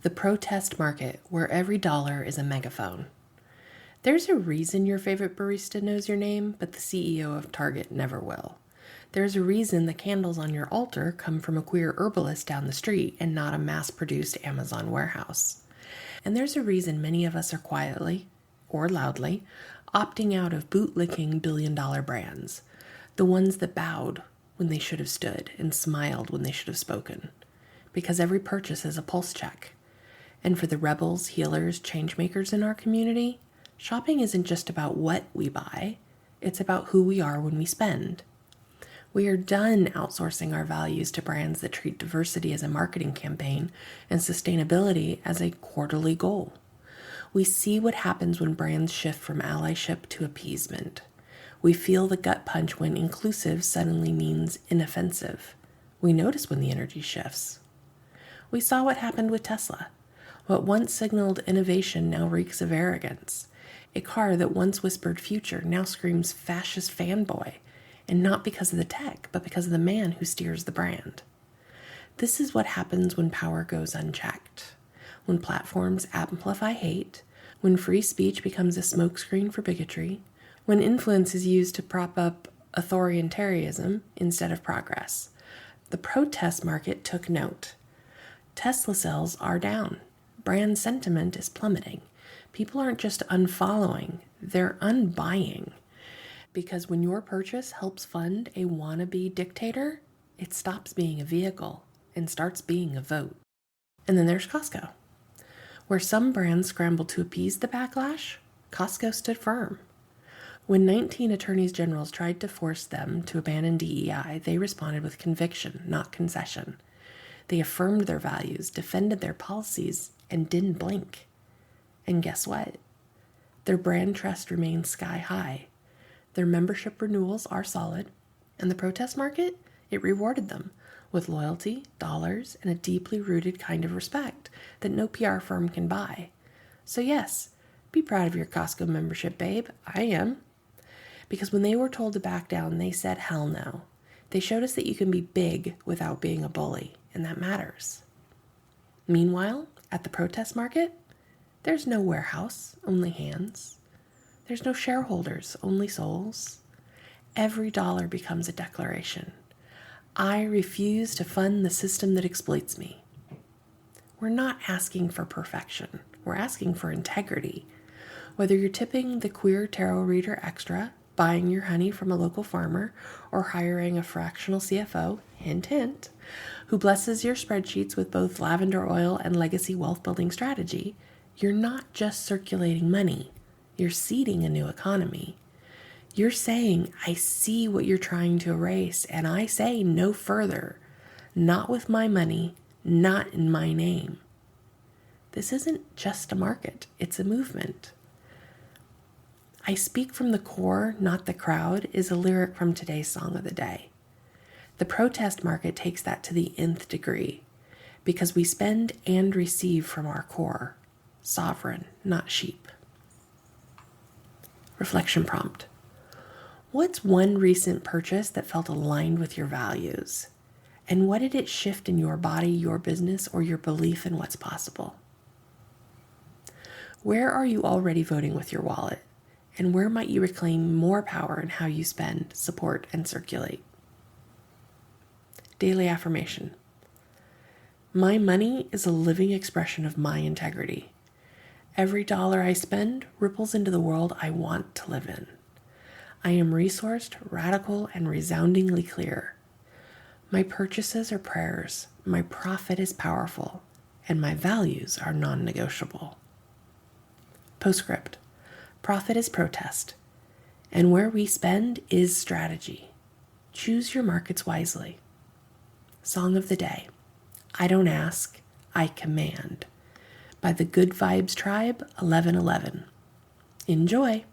The protest market, where every dollar is a megaphone. There's a reason your favorite barista knows your name, but the CEO of Target never will. There's a reason the candles on your altar come from a queer herbalist down the street and not a mass-produced Amazon warehouse. And there's a reason many of us are quietly, or loudly, opting out of bootlicking billion-dollar brands, the ones that bowed when they should have stood and smiled when they should have spoken, because every purchase is a pulse check. And for the rebels, healers, changemakers in our community, shopping isn't just about what we buy, it's about who we are when we spend. We are done outsourcing our values to brands that treat diversity as a marketing campaign and sustainability as a quarterly goal. We see what happens when brands shift from allyship to appeasement. We feel the gut punch when inclusive suddenly means inoffensive. We notice when the energy shifts. We saw what happened with Tesla. What once signaled innovation now reeks of arrogance. A car that once whispered future now screams fascist fanboy, and not because of the tech, but because of the man who steers the brand. This is what happens when power goes unchecked, when platforms amplify hate, when free speech becomes a smokescreen for bigotry, when influence is used to prop up authoritarianism instead of progress. The protest market took note. Tesla sales are down. Brand sentiment is plummeting. People aren't just unfollowing, they're unbuying. Because when your purchase helps fund a wannabe dictator, it stops being a vehicle and starts being a vote. And then there's Costco. Where some brands scrambled to appease the backlash, Costco stood firm. When 19 attorneys generals tried to force them to abandon DEI, they responded with conviction, not concession. They affirmed their values, defended their policies, and didn't blink. And guess what? Their brand trust remains sky high. Their membership renewals are solid, and the protest market, it rewarded them with loyalty, dollars, and a deeply rooted kind of respect that no PR firm can buy. So yes, be proud of your Costco membership, babe. I am. Because when they were told to back down, they said hell no. They showed us that you can be big without being a bully, and that matters. Meanwhile, at the protest market, there's no warehouse, only hands. There's no shareholders, only souls. Every dollar becomes a declaration. I refuse to fund the system that exploits me. We're not asking for perfection. We're asking for integrity. Whether you're tipping the queer tarot reader extra, buying your honey from a local farmer, or hiring a fractional CFO, hint, hint, who blesses your spreadsheets with both lavender oil and legacy wealth building strategy, you're not just circulating money. You're seeding a new economy. You're saying, I see what you're trying to erase, and I say no further. Not with my money, not in my name. This isn't just a market, it's a movement. I speak from the core, not the crowd, is a lyric from today's song of the day. The protest market takes that to the nth degree, because we spend and receive from our core. Sovereign, not sheep. Reflection prompt. What's one recent purchase that felt aligned with your values? And what did it shift in your body, your business, or your belief in what's possible? Where are you already voting with your wallet? And where might you reclaim more power in how you spend, support, and circulate? Daily affirmation. My money is a living expression of my integrity. Every dollar I spend ripples into the world I want to live in. I am resourced, radical, and resoundingly clear. My purchases are prayers, my profit is powerful, and my values are non-negotiable. Postscript. Profit is protest, and where we spend is strategy. Choose your markets wisely. Song of the day. I don't ask, I command. By the Good Vibes Tribe, 1111. Enjoy!